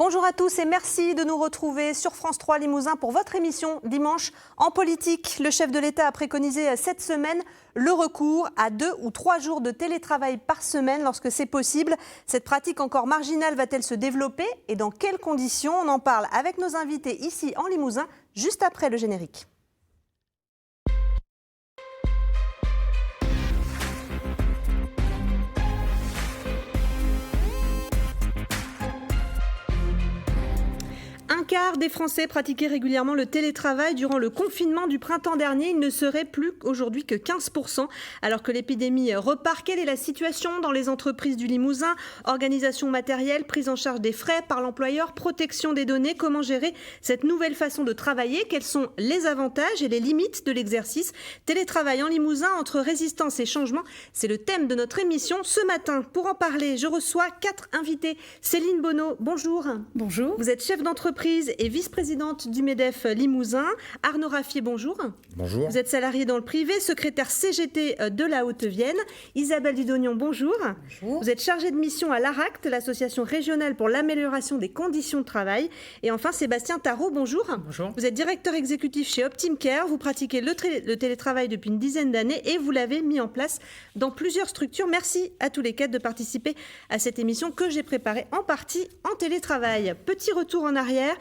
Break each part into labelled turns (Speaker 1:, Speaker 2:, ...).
Speaker 1: Bonjour à tous et merci de nous retrouver sur France 3 Limousin pour votre émission Dimanche en politique. Le chef de l'État a préconisé cette semaine le recours à 2 ou 3 jours de télétravail par semaine lorsque c'est possible. Cette pratique encore marginale va-t-elle se développer et dans quelles conditions? On en parle avec nos invités ici en Limousin juste après le générique. Un quart des Français pratiquaient régulièrement le télétravail durant le confinement du printemps dernier. Il ne serait plus aujourd'hui que 15%, alors que l'épidémie repart. Quelle est la situation dans les entreprises du Limousin? Organisation matérielle, prise en charge des frais par l'employeur, protection des données. Comment gérer cette nouvelle façon de travailler? Quels sont les avantages et les limites de l'exercice? Télétravail en Limousin entre résistance et changement, c'est le thème de notre émission ce matin. Pour en parler, je reçois 4 invités. Céline Bonneau, bonjour.
Speaker 2: Bonjour.
Speaker 1: Vous êtes chef d'entreprise et vice-présidente du MEDEF Limousin. Arnaud Raffier, bonjour.
Speaker 3: Bonjour.
Speaker 1: Vous êtes salarié dans le privé, secrétaire CGT de la Haute-Vienne. Isabelle Dudognon, bonjour.
Speaker 2: Bonjour.
Speaker 1: Vous êtes chargée de mission à l'ARACT, l'association régionale pour l'amélioration des conditions de travail. Et enfin, Sébastien Tarot, bonjour.
Speaker 2: Bonjour.
Speaker 1: Vous êtes directeur exécutif chez Optimecare. Vous pratiquez le télétravail depuis une dizaine d'années et vous l'avez mis en place dans plusieurs structures. Merci à tous les 4 de participer à cette émission que j'ai préparée en partie en télétravail. Petit retour en arrière.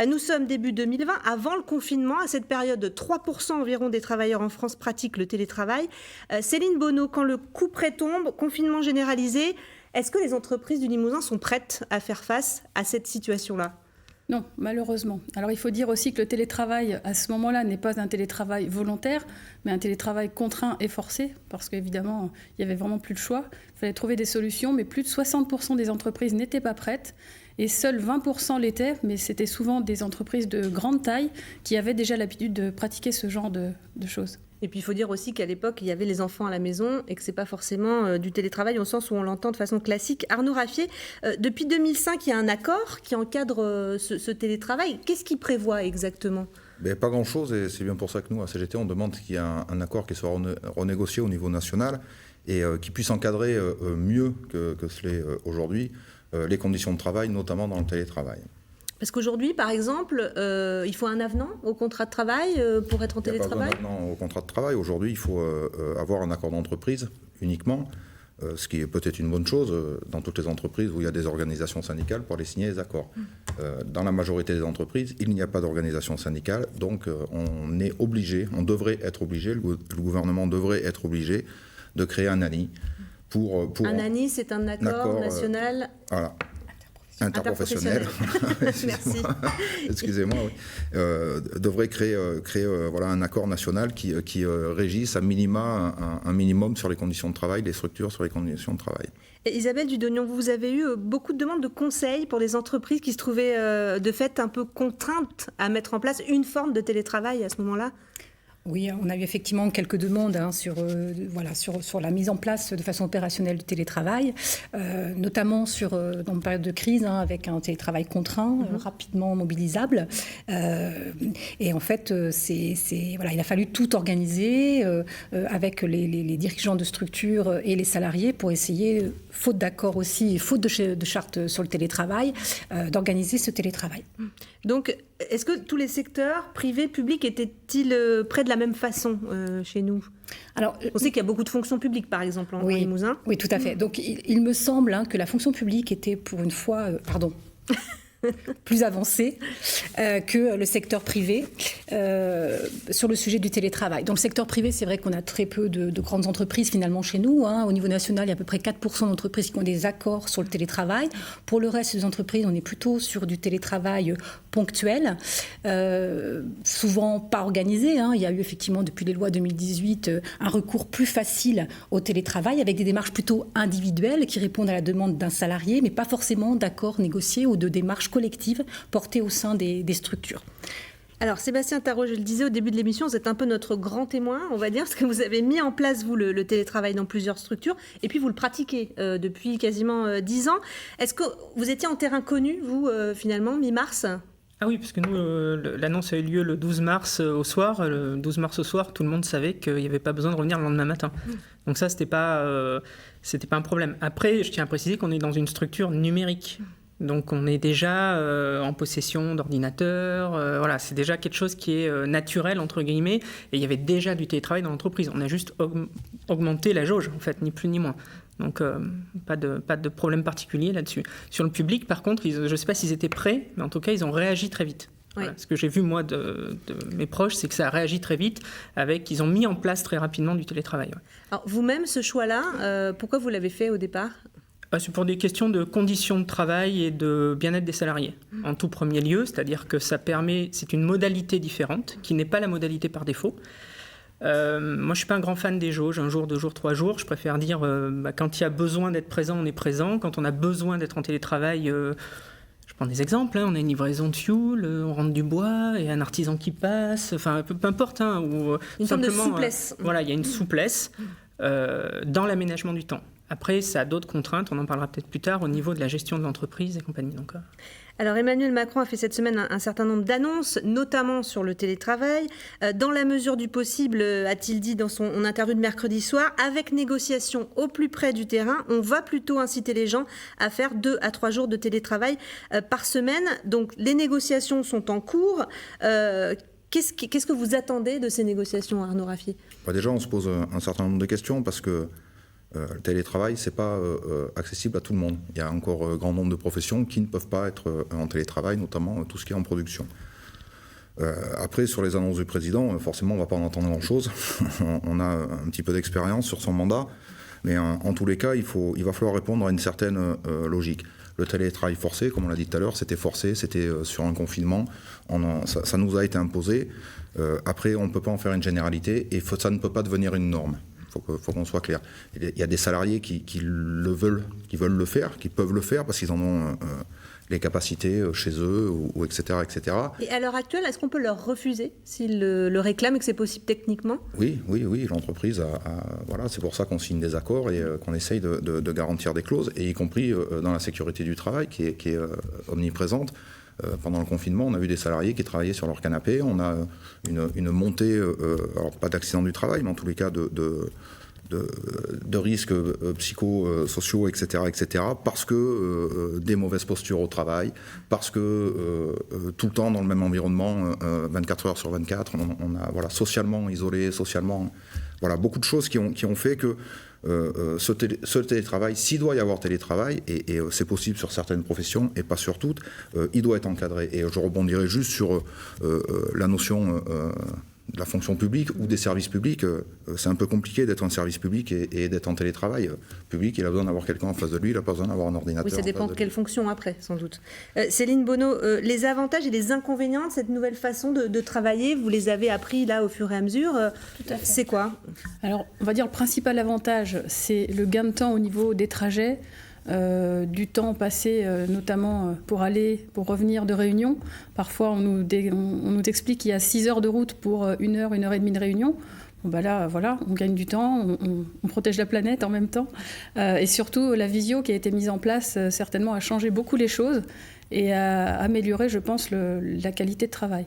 Speaker 1: Nous sommes début 2020, avant le confinement. À cette période, 3% environ des travailleurs en France pratiquent le télétravail. Céline Bonneau, quand le coup près tombe, confinement généralisé, est-ce que les entreprises du Limousin sont prêtes à faire face à cette situation-là ?
Speaker 2: Non, malheureusement. Alors il faut dire aussi que le télétravail, à ce moment-là, n'est pas un télétravail volontaire, mais un télétravail contraint et forcé, parce qu'évidemment, il n'y avait vraiment plus de choix. Il fallait trouver des solutions, mais plus de 60% des entreprises n'étaient pas prêtes. Et seuls 20% l'étaient, mais c'était souvent des entreprises de grande taille qui avaient déjà l'habitude de pratiquer ce genre de choses.
Speaker 1: Et puis il faut dire aussi qu'à l'époque, il y avait les enfants à la maison et que ce n'est pas forcément du télétravail au sens où on l'entend de façon classique. Arnaud Raffier, depuis 2005, il y a un accord qui encadre ce télétravail. Qu'est-ce qu'il prévoit exactement ?
Speaker 3: Pas grand-chose, et c'est bien pour ça que nous, à CGT, on demande qu'il y ait un accord qui soit renégocié au niveau national et qui puisse encadrer mieux que ce l'est aujourd'hui les conditions de travail, notamment dans le télétravail.
Speaker 1: Parce qu'aujourd'hui, par exemple, il faut un avenant au contrat de travail pour être en télétravail ?
Speaker 3: Il n'y a pas d'avenant au contrat de travail. Aujourd'hui, il faut avoir un accord d'entreprise uniquement, ce qui est peut-être une bonne chose dans toutes les entreprises où il y a des organisations syndicales pour aller signer les accords. Dans la majorité des entreprises, il n'y a pas d'organisation syndicale, donc on est obligé, on devrait être obligé, le gouvernement devrait être obligé de créer un ANI.
Speaker 1: Un ANI, c'est un accord national
Speaker 3: interprofessionnel.
Speaker 1: Merci.
Speaker 3: Excusez-moi, oui. Devrait créer un accord national qui régisse à minima un minimum sur les conditions de travail, les structures sur les conditions de travail.
Speaker 1: Et Isabelle Dudognon, vous avez eu beaucoup de demandes de conseils pour les entreprises qui se trouvaient de fait un peu contraintes à mettre en place une forme de télétravail à ce moment-là ?
Speaker 4: Oui, on a eu effectivement quelques demandes sur la mise en place de façon opérationnelle du télétravail, notamment dans une période de crise, avec un télétravail contraint, rapidement mobilisable. Et en fait, il a fallu tout organiser avec les dirigeants de structures et les salariés pour essayer, faute d'accord aussi, faute de charte sur le télétravail, d'organiser ce télétravail.
Speaker 1: Donc, est-ce que tous les secteurs, privés, publics, étaient-ils près de la même façon chez nous ? Alors, on sait qu'il y a beaucoup de fonctions publiques, par exemple, en Limousin.
Speaker 4: Oui, tout à fait. Donc, il me semble que la fonction publique était pour une fois... plus avancé que le secteur privé sur le sujet du télétravail. Dans le secteur privé, c'est vrai qu'on a très peu de grandes entreprises finalement chez nous. Au niveau national, il y a à peu près 4% d'entreprises qui ont des accords sur le télétravail. Pour le reste des entreprises, on est plutôt sur du télétravail ponctuel, souvent pas organisé. Il y a eu effectivement depuis les lois 2018 un recours plus facile au télétravail avec des démarches plutôt individuelles qui répondent à la demande d'un salarié, mais pas forcément d'accords négociés ou de démarches collectives portées au sein des structures.
Speaker 1: Alors Sébastien Tarot, je le disais au début de l'émission, vous êtes un peu notre grand témoin, on va dire, parce que vous avez mis en place, vous, le télétravail dans plusieurs structures, et puis vous le pratiquez depuis quasiment 10 ans. Est-ce que vous étiez en terrain connu, vous, finalement, mi-mars ?
Speaker 5: Ah oui, parce que nous, l'annonce a eu lieu le 12 mars au soir. Le 12 mars au soir, tout le monde savait qu'il n'y avait pas besoin de revenir le lendemain matin. Donc ça, c'était pas un problème. Après, je tiens à préciser qu'on est dans une structure numérique. Donc on est déjà en possession d'ordinateurs, voilà, c'est déjà quelque chose qui est naturel entre guillemets, et il y avait déjà du télétravail dans l'entreprise. On a juste augmenté la jauge en fait, ni plus ni moins. Donc pas de problème particulier là-dessus. Sur le public par contre, je ne sais pas s'ils étaient prêts, mais en tout cas ils ont réagi très vite. Voilà.
Speaker 1: Oui.
Speaker 5: Ce que j'ai vu moi de mes proches, c'est que ça a réagi très vite, ils ont mis en place très rapidement du télétravail. Ouais.
Speaker 1: Alors vous-même, ce choix-là, pourquoi vous l'avez fait au départ ?
Speaker 5: C'est pour des questions de conditions de travail et de bien-être des salariés. En tout premier lieu, c'est-à-dire que c'est une modalité différente, qui n'est pas la modalité par défaut. Moi, je ne suis pas un grand fan des jauges, 1 jour, 2 jours, 3 jours. Je préfère dire, quand il y a besoin d'être présent, on est présent. Quand on a besoin d'être en télétravail, je prends des exemples, on a une livraison de fioul, on rentre du bois, et un artisan qui passe, enfin, peu importe. Ou
Speaker 1: une forme de souplesse.
Speaker 5: Voilà, il y a une souplesse dans l'aménagement du temps. Après, ça a d'autres contraintes, on en parlera peut-être plus tard, au niveau de la gestion de l'entreprise et compagnie. Donc,
Speaker 1: Alors Emmanuel Macron a fait cette semaine un certain nombre d'annonces, notamment sur le télétravail. Dans la mesure du possible, a-t-il dit dans son interview de mercredi soir, avec négociation au plus près du terrain, on va plutôt inciter les gens à faire 2 à 3 jours de télétravail par semaine. Donc les négociations sont en cours. Qu'est-ce que vous attendez de ces négociations, Arnaud Raffier ?
Speaker 3: Déjà, on se pose un certain nombre de questions parce que le télétravail, ce n'est pas accessible à tout le monde. Il y a encore un grand nombre de professions qui ne peuvent pas être en télétravail, notamment tout ce qui est en production. Après, sur les annonces du président, forcément, on ne va pas en entendre grand-chose. On a un petit peu d'expérience sur son mandat, mais en tous les cas, il va falloir répondre à une certaine logique. Le télétravail forcé, comme on l'a dit tout à l'heure, c'était forcé, c'était sur un confinement, ça nous a été imposé. Après, on ne peut pas en faire une généralité et ça ne peut pas devenir une norme. Il faut qu'on soit clair. Il y a des salariés qui veulent le faire, qui peuvent le faire parce qu'ils en ont les capacités chez eux, ou etc., etc.
Speaker 1: Et à l'heure actuelle, est-ce qu'on peut leur refuser s'ils le réclament et que c'est possible techniquement ?
Speaker 3: Oui, l'entreprise voilà, c'est pour ça qu'on signe des accords et qu'on essaye de garantir des clauses, et y compris dans la sécurité du travail qui est omniprésente. Pendant le confinement, on a vu des salariés qui travaillaient sur leur canapé. On a une montée, alors pas d'accident du travail, mais en tous les cas de risques psychosociaux, etc., parce que des mauvaises postures au travail, parce que tout le temps dans le même environnement, 24 heures sur 24, on a socialement isolé, voilà, beaucoup de choses qui ont fait que ce télétravail, s'il doit y avoir télétravail, et c'est possible sur certaines professions et pas sur toutes, il doit être encadré. Et je rebondirai juste sur la notion de la fonction publique ou des services publics. C'est un peu compliqué d'être en service public et d'être en télétravail public. Il a besoin d'avoir quelqu'un en face de lui, il n'a pas besoin d'avoir un ordinateur.
Speaker 1: Oui, ça dépend de quelle fonction après, sans doute. Céline Bonneau, les avantages et les inconvénients de cette nouvelle façon de travailler, vous les avez appris là au fur et à mesure.
Speaker 2: Tout à fait.
Speaker 1: C'est quoi ?
Speaker 2: Alors, on va dire le principal avantage, c'est le gain de temps au niveau des trajets. Du temps passé notamment pour revenir de réunion. Parfois on nous explique qu'il y a 6 heures de route pour 1 heure, 1 heure et demie de réunion. Bon, là, voilà, on gagne du temps, on protège la planète en même temps. Et surtout, la visio qui a été mise en place, certainement, a changé beaucoup les choses et a amélioré, je pense, la qualité de travail.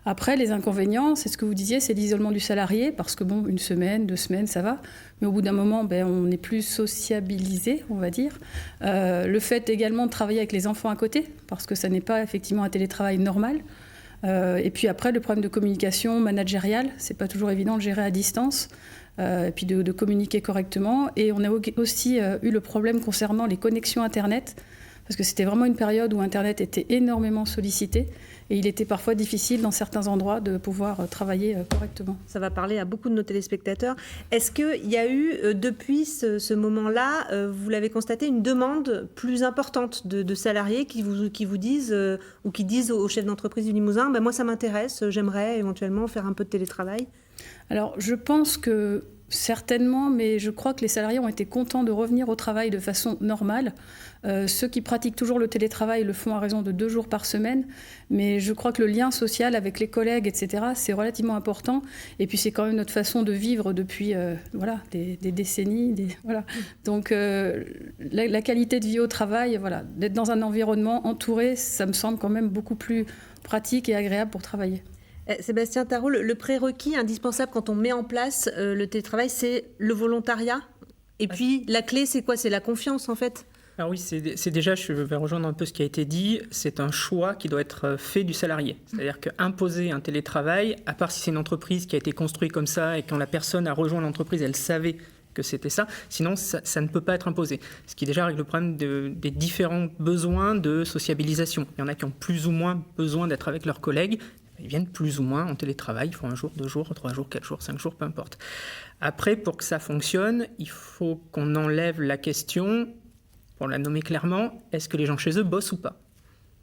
Speaker 2: Après, les inconvénients, c'est ce que vous disiez, c'est l'isolement du salarié, parce que 1 semaine, 2 semaines, ça va. Mais au bout d'un moment, on n'est plus sociabilisé, on va dire. Le fait également de travailler avec les enfants à côté, parce que ça n'est pas effectivement un télétravail normal. Et puis après, le problème de communication managériale, c'est pas toujours évident de gérer à distance. Et puis de communiquer correctement. Et on a aussi eu le problème concernant les connexions Internet, parce que c'était vraiment une période où Internet était énormément sollicité et il était parfois difficile dans certains endroits de pouvoir travailler correctement.
Speaker 1: Ça va parler à beaucoup de nos téléspectateurs. Est-ce qu'il y a eu, depuis ce moment-là, vous l'avez constaté, une demande plus importante de salariés qui vous disent, ou qui disent aux chefs d'entreprise du Limousin, moi ça m'intéresse, j'aimerais éventuellement faire un peu de télétravail ?
Speaker 2: Alors je pense que certainement, mais je crois que les salariés ont été contents de revenir au travail de façon normale. Ceux qui pratiquent toujours le télétravail le font à raison de 2 jours par semaine, mais je crois que le lien social avec les collègues, etc., c'est relativement important. Et puis c'est quand même notre façon de vivre depuis des décennies. Voilà. Donc la qualité de vie au travail, voilà, d'être dans un environnement entouré, ça me semble quand même beaucoup plus pratique et agréable pour travailler.
Speaker 1: Sébastien Tarot, le prérequis indispensable quand on met en place le télétravail, c'est le volontariat. Et puis la clé, c'est quoi ? C'est la confiance en fait.
Speaker 5: Alors oui, c'est déjà, je vais rejoindre un peu ce qui a été dit, c'est un choix qui doit être fait du salarié. C'est-à-dire qu'imposer un télétravail, à part si c'est une entreprise qui a été construite comme ça et quand la personne a rejoint l'entreprise, elle savait que c'était ça, sinon ça ne peut pas être imposé. Ce qui déjà règle le problème des différents besoins de sociabilisation. Il y en a qui ont plus ou moins besoin d'être avec leurs collègues, ils viennent plus ou moins en télétravail, ils font 1 jour, 2 jours, 3 jours, 4 jours, 5 jours, peu importe. Après, pour que ça fonctionne, il faut qu'on enlève la question, pour la nommer clairement, est-ce que les gens chez eux bossent ou pas ?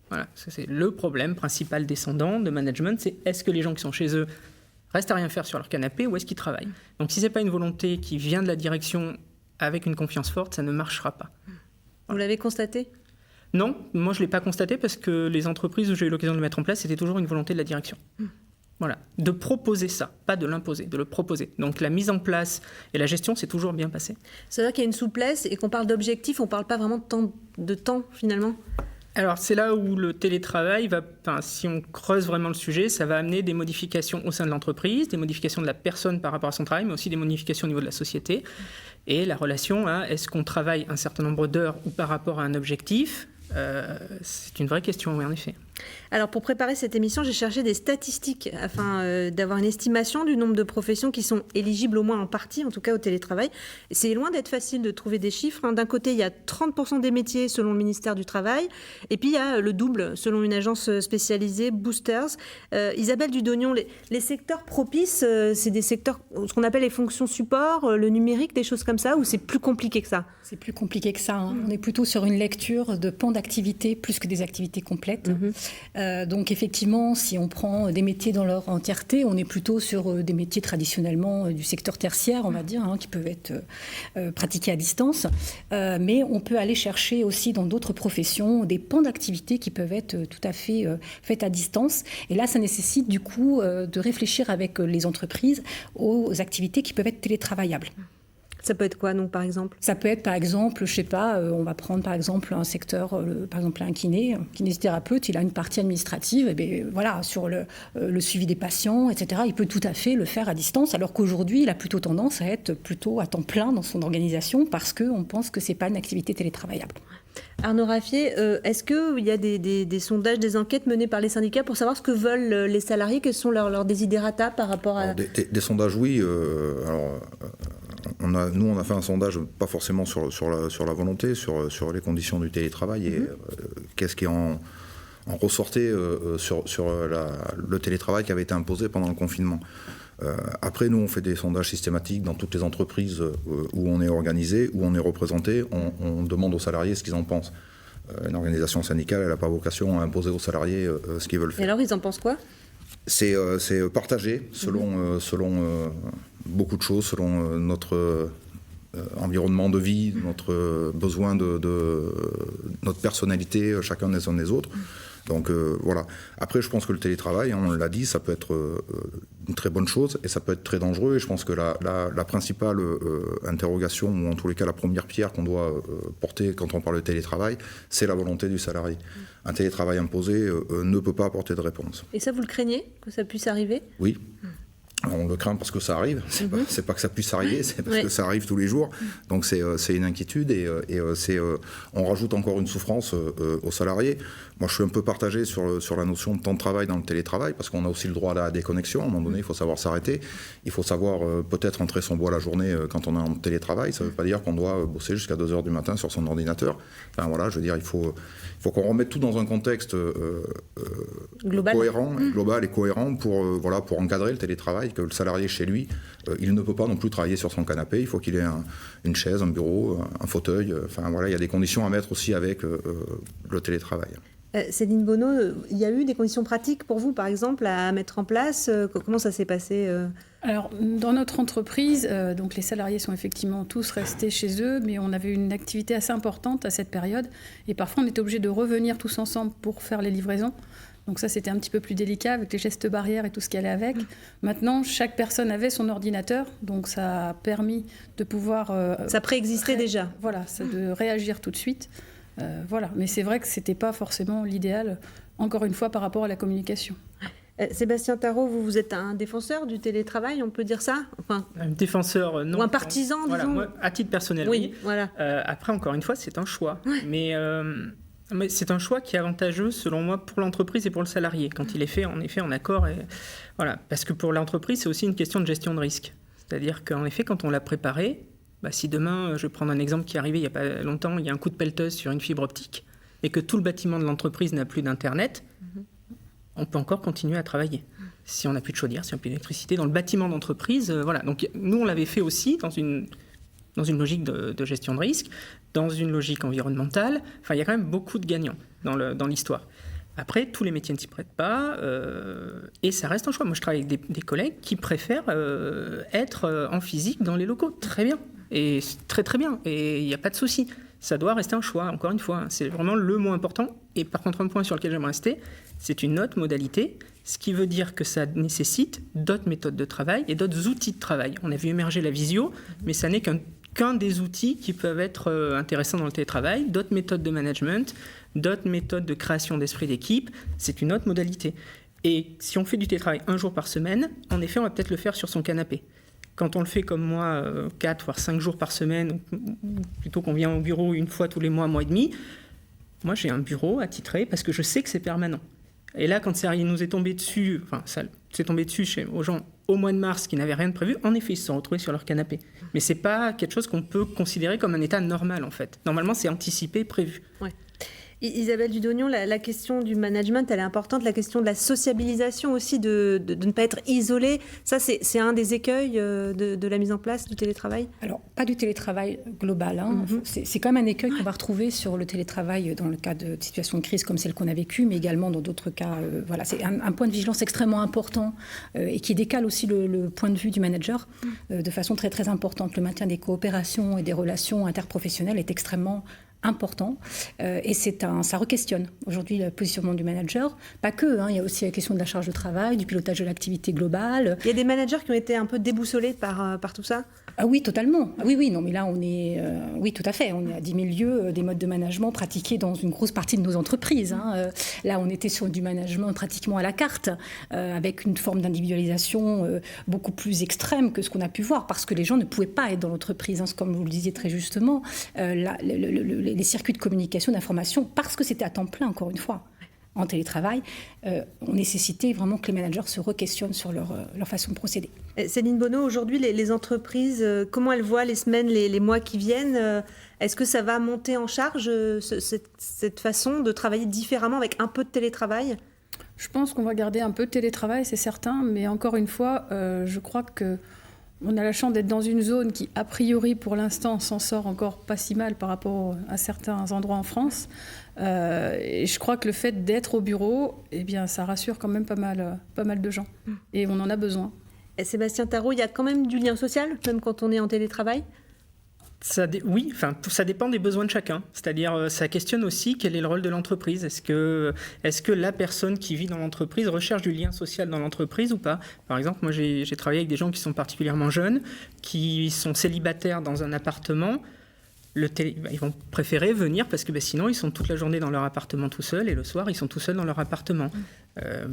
Speaker 5: Voilà, c'est le problème principal descendant de management, c'est est-ce que les gens qui sont chez eux restent à rien faire sur leur canapé ou est-ce qu'ils travaillent ? Donc si ce n'est pas une volonté qui vient de la direction avec une confiance forte, ça ne marchera pas.
Speaker 1: Vous l'avez constaté ?
Speaker 5: Non, moi je ne l'ai pas constaté parce que les entreprises où j'ai eu l'occasion de le mettre en place, c'était toujours une volonté de la direction. Voilà, de proposer ça, pas de l'imposer, de le proposer. Donc la mise en place et la gestion, c'est toujours bien passé.
Speaker 1: C'est-à-dire qu'il y a une souplesse et qu'on parle d'objectifs, on ne parle pas vraiment de temps finalement ?
Speaker 5: Alors c'est là où le télétravail va, si on creuse vraiment le sujet, ça va amener des modifications au sein de l'entreprise, des modifications de la personne par rapport à son travail, mais aussi des modifications au niveau de la société. Et la relation à est-ce qu'on travaille un certain nombre d'heures ou par rapport à un objectif, c'est une vraie question, oui, en effet.
Speaker 1: Alors, pour préparer cette émission, j'ai cherché des statistiques afin d'avoir une estimation du nombre de professions qui sont éligibles au moins en partie, en tout cas au télétravail. C'est loin d'être facile de trouver des chiffres. D'un côté, il y a 30% des métiers selon le ministère du Travail, et puis il y a le double selon une agence spécialisée, Boosters. Isabelle Dudognon, les secteurs propices, c'est des secteurs, ce qu'on appelle les fonctions support, le numérique, des choses comme ça, ou c'est plus compliqué que ça ?
Speaker 4: C'est plus compliqué que ça. On est plutôt sur une lecture de pans d'activité plus que des activités complètes. Donc effectivement, si on prend des métiers dans leur entièreté, on est plutôt sur des métiers traditionnellement du secteur tertiaire, on va dire, qui peuvent être pratiqués à distance. Mais on peut aller chercher aussi dans d'autres professions des pans d'activité qui peuvent être tout à fait faits à distance. Et là, ça nécessite du coup de réfléchir avec les entreprises aux activités qui peuvent être télétravaillables.
Speaker 1: Ça peut être quoi, donc, par exemple ?
Speaker 4: Ça peut être, par exemple, je sais pas, on va prendre, par exemple, un secteur, par exemple, un kinésithérapeute, il a une partie administrative, et bien, voilà, sur le suivi des patients, etc., il peut tout à fait le faire à distance, alors qu'aujourd'hui, il a plutôt tendance à être plutôt à temps plein dans son organisation, parce qu'on pense que c'est pas une activité télétravaillable.
Speaker 1: Arnaud Raffier, est-ce qu'il y a des sondages, des enquêtes menées par les syndicats pour savoir ce que veulent les salariés, quels sont leurs desiderata par rapport à...
Speaker 3: Des sondages, oui. Nous, on a fait un sondage, pas forcément sur la volonté, sur les conditions du télétravail et qu'est-ce qui en ressortait sur le télétravail qui avait été imposé pendant le confinement. Après, nous, on fait des sondages systématiques dans toutes les entreprises où on est organisé, où on est représenté. On demande aux salariés ce qu'ils en pensent. Une organisation syndicale, elle n'a pas vocation à imposer aux salariés ce qu'ils veulent faire.
Speaker 1: Et alors, ils en pensent quoi ?
Speaker 3: C'est partagé selon beaucoup de choses, selon notre environnement de vie, notre besoin de notre personnalité, chacun des uns des autres. Donc voilà. Après, je pense que le télétravail, on l'a dit, ça peut être une très bonne chose et ça peut être très dangereux. Et je pense que la principale interrogation, ou en tous les cas la première pierre qu'on doit porter quand on parle de télétravail, c'est la volonté du salarié. Un télétravail imposé ne peut pas apporter de réponse.
Speaker 1: Et ça, vous le craignez, que ça puisse arriver ?
Speaker 3: Oui. On le craint parce que ça arrive. C'est pas que ça puisse arriver, c'est parce que ça arrive tous les jours. Donc c'est une inquiétude et on rajoute encore une souffrance aux salariés. Moi, je suis un peu partagé sur la notion de temps de travail dans le télétravail parce qu'on a aussi le droit à la déconnexion. À un moment donné, il faut savoir s'arrêter. Il faut savoir peut-être rentrer son bois la journée quand on est en télétravail. Ça ne veut pas dire qu'on doit bosser jusqu'à 2h du matin sur son ordinateur. Enfin voilà, je veux dire, il faut qu'on remette tout dans un contexte global et cohérent pour encadrer le télétravail, que le salarié chez lui, il ne peut pas non plus travailler sur son canapé, il faut qu'il ait une chaise, un bureau, un fauteuil, enfin voilà, il y a des conditions à mettre aussi avec le télétravail.
Speaker 1: Céline Bonneau, il y a eu des conditions pratiques pour vous, par exemple, à mettre en place ? Comment ça s'est passé ?
Speaker 2: Alors, dans notre entreprise, donc les salariés sont effectivement tous restés chez eux, mais on avait une activité assez importante à cette période. Et parfois, on était obligés de revenir tous ensemble pour faire les livraisons. Donc ça, c'était un petit peu plus délicat avec les gestes barrières et tout ce qui allait avec. Maintenant, chaque personne avait son ordinateur, donc ça a permis de pouvoir...
Speaker 1: ça préexistait déjà.
Speaker 2: Voilà, de réagir tout de suite. Voilà. Mais c'est vrai que ce n'était pas forcément l'idéal, encore une fois, par rapport à la communication.
Speaker 1: Sébastien Tarot, vous êtes un défenseur du télétravail, on peut dire ça, enfin,
Speaker 5: Un défenseur, non.
Speaker 1: ou un partisan,
Speaker 5: Voilà,
Speaker 1: disons.
Speaker 5: moi, à titre personnel, oui.
Speaker 1: Voilà.
Speaker 5: Après, encore une fois, c'est un choix.
Speaker 1: Ouais.
Speaker 5: Mais c'est un choix qui est avantageux, selon moi, pour l'entreprise et pour le salarié, quand il est fait, en effet, en accord. Voilà. Parce que pour l'entreprise, c'est aussi une question de gestion de risque. C'est-à-dire qu'en effet, quand on l'a préparé, si demain, je vais prendre un exemple qui est arrivé il n'y a pas longtemps, il y a un coup de pelleteuse sur une fibre optique, et que tout le bâtiment de l'entreprise n'a plus d'Internet, on peut encore continuer à travailler. Si on n'a plus de chaudière, si on n'a plus d'électricité, dans le bâtiment d'entreprise, voilà. Donc nous, on l'avait fait aussi dans une logique de gestion de risque, dans une logique environnementale. Enfin, il y a quand même beaucoup de gagnants dans l'histoire. Après, tous les métiers ne s'y prêtent pas, et ça reste un choix. Moi, je travaille avec des collègues qui préfèrent être en physique dans les locaux. Très bien, et très très bien, et il n'y a pas de souci. Ça doit rester un choix, encore une fois. C'est vraiment le mot important. Et par contre, un point sur lequel j'aimerais rester, c'est une autre modalité, ce qui veut dire que ça nécessite d'autres méthodes de travail et d'autres outils de travail. On a vu émerger la visio, mais ça n'est qu'un des outils qui peuvent être intéressants dans le télétravail, d'autres méthodes de management, d'autres méthodes de création d'esprit d'équipe, c'est une autre modalité. Et si on fait du télétravail un jour par semaine, en effet, on va peut-être le faire sur son canapé. Quand on le fait comme moi, 4 voire 5 jours par semaine, ou plutôt qu'on vient au bureau une fois tous les mois et demi, moi j'ai un bureau attitré parce que je sais que c'est permanent. Et là, quand ça nous est tombé dessus, ça s'est tombé dessus aux gens au mois de mars qui n'avaient rien de prévu, en effet, ils se sont retrouvés sur leur canapé. Mais ce n'est pas quelque chose qu'on peut considérer comme un état normal, en fait. Normalement, c'est anticipé, prévu.
Speaker 1: Ouais. Isabelle Dudognon, la question du management, elle est importante. La question de la sociabilisation aussi, de ne pas être isolé. Ça, c'est un des écueils de la mise en place du télétravail.
Speaker 4: Alors, pas du télétravail global. C'est quand même un écueil qu'on va retrouver sur le télétravail dans le cas de situations de crise comme celle qu'on a vécue, mais également dans d'autres cas. Voilà, c'est un point de vigilance extrêmement important et qui décale aussi le point de vue du manager de façon très, très importante. Le maintien des coopérations et des relations interprofessionnelles est extrêmement important et ça re-questionne aujourd'hui le positionnement du manager. Pas que, il y a aussi la question de la charge de travail, du pilotage de l'activité globale.
Speaker 1: Il y a des managers qui ont été un peu déboussolés par tout ça ?
Speaker 4: Ah oui, totalement. Oui, non, mais là, on est... oui, tout à fait. On est à 10 000 lieues des modes de management pratiqués dans une grosse partie de nos entreprises. Là, on était sur du management pratiquement à la carte, avec une forme d'individualisation beaucoup plus extrême que ce qu'on a pu voir, parce que les gens ne pouvaient pas être dans l'entreprise. Comme vous le disiez très justement, les circuits de communication, d'information, parce que c'était à temps plein, encore une fois, en télétravail, ont nécessité vraiment que les managers se re-questionnent sur leur façon de procéder.
Speaker 1: Céline Bonneau, aujourd'hui, les entreprises, comment elles voient les semaines, les mois qui viennent ? Est-ce que ça va monter en charge, cette façon de travailler différemment avec un peu de télétravail ?
Speaker 2: Je pense qu'on va garder un peu de télétravail, c'est certain, mais encore une fois, je crois que on a la chance d'être dans une zone qui, a priori, pour l'instant, s'en sort encore pas si mal par rapport à certains endroits en France. Et je crois que le fait d'être au bureau, ça rassure quand même pas mal de gens. Et on en a besoin.
Speaker 1: Et Sébastien Tarot, il y a quand même du lien social, même quand on est en télétravail ?
Speaker 5: Oui, ça dépend des besoins de chacun. C'est-à-dire, ça questionne aussi quel est le rôle de l'entreprise. Est-ce que la personne qui vit dans l'entreprise recherche du lien social dans l'entreprise ou pas ? Par exemple, moi, j'ai travaillé avec des gens qui sont particulièrement jeunes, qui sont célibataires dans un appartement. Ils vont préférer venir parce que sinon, ils sont toute la journée dans leur appartement tout seuls et le soir, ils sont tout seuls dans leur appartement.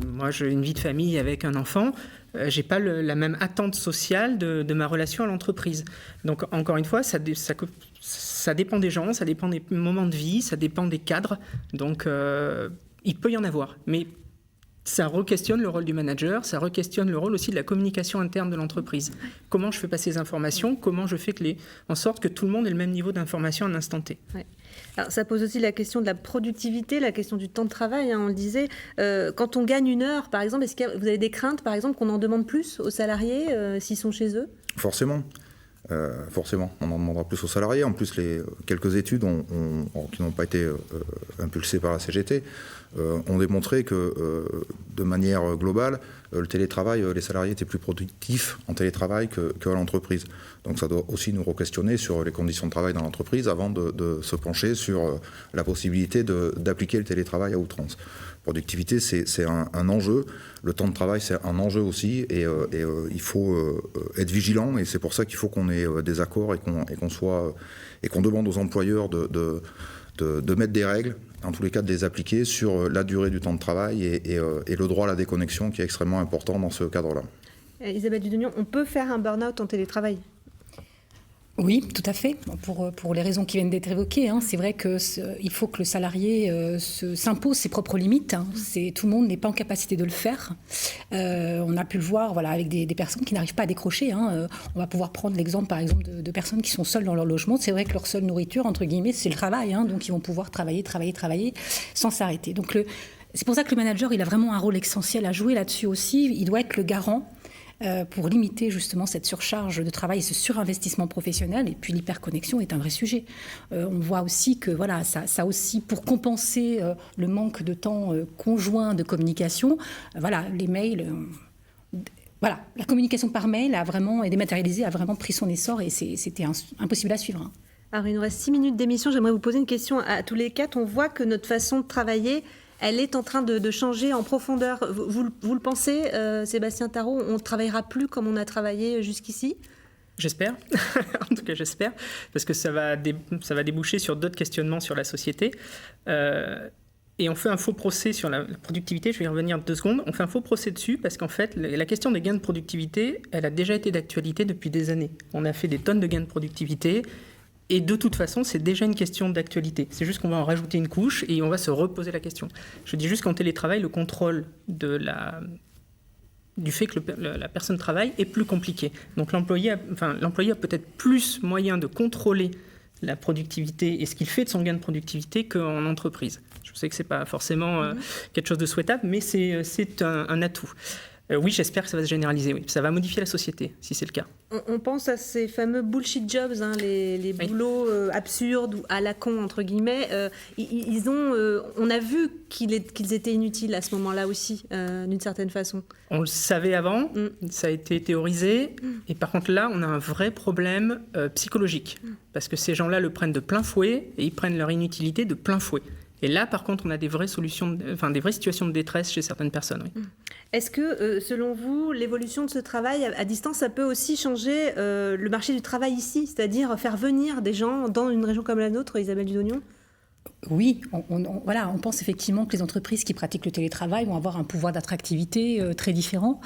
Speaker 5: Moi, j'ai une vie de famille avec un enfant. Je n'ai pas la même attente sociale de ma relation à l'entreprise. Donc, encore une fois, ça dépend des gens, ça dépend des moments de vie, ça dépend des cadres. Donc, il peut y en avoir. Mais ça re-questionne le rôle du manager, ça re-questionne le rôle aussi de la communication interne de l'entreprise. Comment je fais passer les informations, comment je fais en sorte que tout le monde ait le même niveau d'information à un instant T.
Speaker 1: Ouais. Alors, ça pose aussi la question de la productivité, la question du temps de travail, on le disait. Quand on gagne 1 heure, par exemple, est-ce que vous avez des craintes, par exemple, qu'on en demande plus aux salariés s'ils sont chez eux ?
Speaker 3: Forcément, on en demandera plus aux salariés. En plus, les quelques études qui n'ont pas été impulsées par la CGT ont démontré que, de manière globale, le télétravail, les salariés étaient plus productifs en télétravail qu'à l'entreprise. Donc ça doit aussi nous re-questionner sur les conditions de travail dans l'entreprise avant de se pencher sur la possibilité d'appliquer le télétravail à outrance. Productivité, c'est un enjeu. Le temps de travail, c'est un enjeu aussi. Et il faut être vigilant. Et c'est pour ça qu'il faut qu'on ait des accords et qu'on demande aux employeurs de mettre des règles, en tous les cas de les appliquer sur la durée du temps de travail et le droit à la déconnexion qui est extrêmement important dans ce cadre-là.
Speaker 1: Isabelle Dudognon, on peut faire un burn-out en télétravail ?
Speaker 4: Oui, tout à fait. Pour les raisons qui viennent d'être évoquées, c'est vrai qu'il faut que le salarié s'impose ses propres limites. Tout le monde n'est pas en capacité de le faire. On a pu le voir avec des personnes qui n'arrivent pas à décrocher. On va pouvoir prendre l'exemple, par exemple, de personnes qui sont seules dans leur logement. C'est vrai que leur seule nourriture, entre guillemets, c'est le travail. Donc, ils vont pouvoir travailler sans s'arrêter. Donc, c'est pour ça que le manager, il a vraiment un rôle essentiel à jouer là-dessus aussi. Il doit être le garant pour limiter justement cette surcharge de travail et ce surinvestissement professionnel. Et puis l'hyperconnexion est un vrai sujet. On voit aussi que ça aussi, pour compenser le manque de temps conjoint de communication, les mails... la communication par mail et dématérialisée a vraiment pris son essor et c'était impossible à suivre.
Speaker 1: Alors il nous reste 6 minutes d'émission. J'aimerais vous poser une question à tous les quatre. On voit que notre façon de travailler... elle est en train de changer en profondeur. Vous le pensez, Sébastien Tarrot, on ne travaillera plus comme on a travaillé jusqu'ici ?
Speaker 5: J'espère, en tout cas j'espère, parce que ça va déboucher sur d'autres questionnements sur la société. Et on fait un faux procès sur la productivité, je vais y revenir 2 secondes. On fait un faux procès dessus parce qu'en fait, la question des gains de productivité, elle a déjà été d'actualité depuis des années. On a fait des tonnes de gains de productivité. Et de toute façon, c'est déjà une question d'actualité. C'est juste qu'on va en rajouter une couche et on va se reposer la question. Je dis juste qu'en télétravail, le contrôle du fait que la personne travaille est plus compliqué. Donc l'employé a peut-être plus moyen de contrôler la productivité et ce qu'il fait de son gain de productivité qu'en entreprise. Je sais que ce n'est pas forcément quelque chose de souhaitable, mais c'est un atout. Oui, j'espère que ça va se généraliser, oui. Ça va modifier la société, si c'est le cas.
Speaker 1: On pense à ces fameux bullshit jobs, les boulots absurdes ou à la con, entre guillemets. On a vu qu'ils étaient inutiles à ce moment-là aussi, d'une certaine façon.
Speaker 5: On le savait avant, ça a été théorisé. Et par contre, là, on a un vrai problème psychologique. Parce que ces gens-là le prennent de plein fouet et ils prennent leur inutilité de plein fouet. Et là, par contre, on a des vraies situations de détresse chez certaines personnes. Oui.
Speaker 1: Est-ce que, selon vous, l'évolution de ce travail à distance, ça peut aussi changer le marché du travail ici, c'est-à-dire faire venir des gens dans une région comme la nôtre, Isabelle Dudognon ?
Speaker 4: Oui, on pense effectivement que les entreprises qui pratiquent le télétravail vont avoir un pouvoir d'attractivité très différent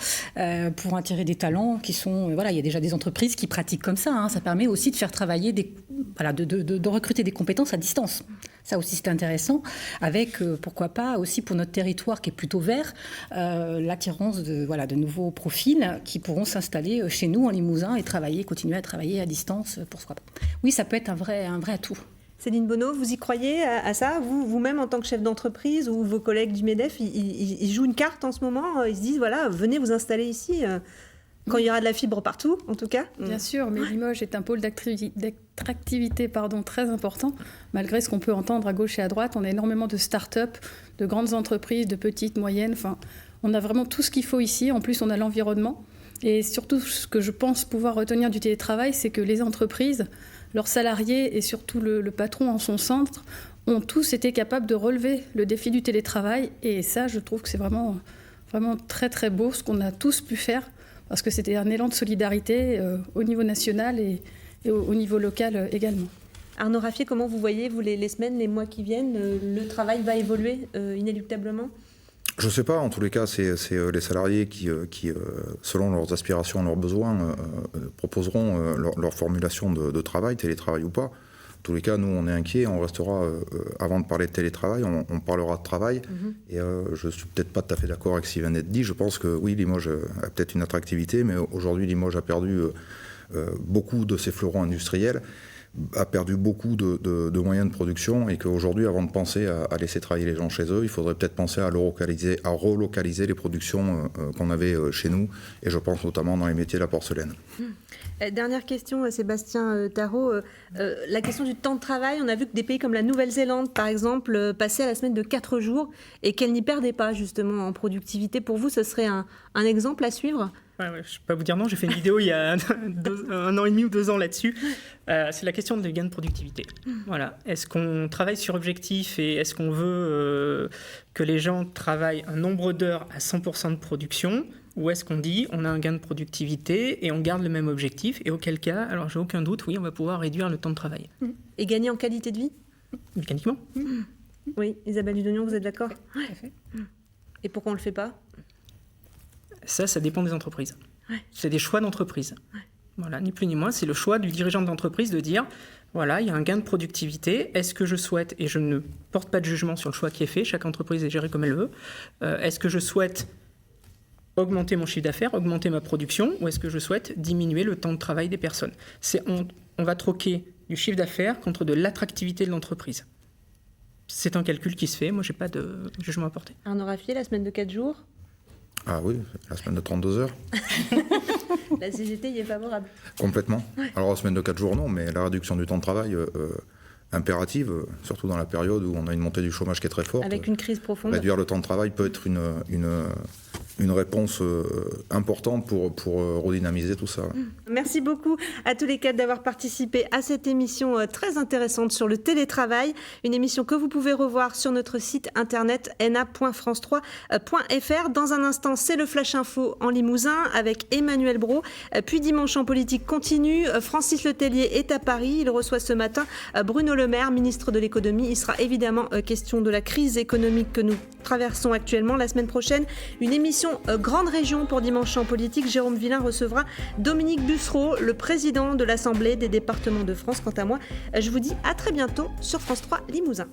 Speaker 4: pour attirer des talents qui sont... il y a déjà des entreprises qui pratiquent comme ça. Ça permet aussi de faire travailler, de recruter des compétences à distance. Ça aussi, c'est intéressant, avec, pourquoi pas, aussi pour notre territoire qui est plutôt vert, l'attirance de nouveaux profils qui pourront s'installer chez nous en Limousin et continuer à travailler à distance, pourquoi pas. Oui, ça peut être un vrai atout.
Speaker 1: Céline Bonneau, vous y croyez à ça ? Vous-même, en tant que chef d'entreprise, ou vos collègues du MEDEF, ils jouent une carte en ce moment ? Ils se disent, venez vous installer ici, quand il y aura de la fibre partout, en tout cas ?
Speaker 2: Bien sûr, mais Limoges est un pôle d'attractivité très important. Malgré ce qu'on peut entendre à gauche et à droite, on a énormément de start-up, de grandes entreprises, de petites, moyennes. On a vraiment tout ce qu'il faut ici. En plus, on a l'environnement. Et surtout, ce que je pense pouvoir retenir du télétravail, c'est que les entreprises, leurs salariés et surtout le patron en son centre, ont tous été capables de relever le défi du télétravail. Et ça, je trouve que c'est vraiment, vraiment très, très beau ce qu'on a tous pu faire, parce que c'était un élan de solidarité au niveau national et au niveau local également.
Speaker 1: Arnaud Raffier, comment vous voyez, les semaines, les mois qui viennent, le travail va évoluer inéluctablement ?
Speaker 3: Je ne sais pas, en tous les cas, c'est les salariés qui, selon leurs aspirations, leurs besoins, proposeront leur formulation de travail, télétravail ou pas. En tous les cas, nous, on est inquiets, on restera, avant de parler de télétravail, on parlera de travail. Et je ne suis peut-être pas tout à fait d'accord avec ce qui vient d'être dit. Je pense que oui, Limoges a peut-être une attractivité, mais aujourd'hui, Limoges a perdu beaucoup de ses fleurons industriels, a perdu beaucoup de moyens de production et qu'aujourd'hui, avant de penser à laisser travailler les gens chez eux, il faudrait peut-être penser à relocaliser les productions qu'on avait chez nous, et je pense notamment dans les métiers de la porcelaine.
Speaker 1: Dernière question, Sébastien Tarrot. La question du temps de travail, on a vu que des pays comme la Nouvelle-Zélande, par exemple, passaient à la semaine de 4 jours et qu'elle n'y perdait pas justement en productivité. Pour vous, ce serait un exemple à suivre ?
Speaker 5: Ouais, je ne vais pas vous dire non, j'ai fait une vidéo il y a 1 an et demi ou 2 ans là-dessus. C'est la question des gains de productivité. Voilà. Est-ce qu'on travaille sur objectif et est-ce qu'on veut que les gens travaillent un nombre d'heures à 100% de production, ou est-ce qu'on dit on a un gain de productivité et on garde le même objectif, et auquel cas, alors j'ai aucun doute, oui, on va pouvoir réduire le temps de travail.
Speaker 1: Et gagner en qualité de vie ?
Speaker 5: mécaniquement.
Speaker 1: Oui, Isabelle Dudognon, vous êtes d'accord?
Speaker 4: Tout à fait.
Speaker 1: Et pourquoi on ne le fait pas?
Speaker 5: Ça dépend des entreprises. C'est des choix d'entreprise. Voilà, ni plus ni moins, c'est le choix du dirigeant d'entreprise de dire, voilà, il y a un gain de productivité, est-ce que je souhaite, et je ne porte pas de jugement sur le choix qui est fait, chaque entreprise est gérée comme elle veut, est-ce que je souhaite augmenter mon chiffre d'affaires, augmenter ma production, ou est-ce que je souhaite diminuer le temps de travail des personnes? On va troquer du chiffre d'affaires contre de l'attractivité de l'entreprise. C'est un calcul qui se fait, moi je n'ai pas de jugement à porter.
Speaker 1: Arnaud Raffier, la semaine de 4 jours,
Speaker 3: Ah oui, la semaine de 32 heures.
Speaker 1: la CGT y est favorable.
Speaker 3: Complètement. Alors la semaine de 4 jours, non, mais la réduction du temps de travail impérative, surtout dans la période où on a une montée du chômage qui est très forte.
Speaker 1: Avec une crise profonde.
Speaker 3: Réduire le temps de travail peut être une réponse importante pour redynamiser tout ça.
Speaker 1: Merci beaucoup à tous les quatre d'avoir participé à cette émission très intéressante sur le télétravail. Une émission que vous pouvez revoir sur notre site internet na.france3.fr. Dans un instant, c'est le Flash Info en Limousin avec Emmanuel Brault. Puis Dimanche en politique continue. Francis Letellier est à Paris. Il reçoit ce matin Bruno Le Maire, ministre de l'économie. Il sera évidemment question de la crise économique que nous traversons actuellement. La semaine prochaine, une émission grande région pour Dimanche en politique. Jérôme Villain recevra Dominique Bussereau, le président de l'Assemblée des départements de France. Quant à moi, je vous dis à très bientôt sur France 3 Limousin.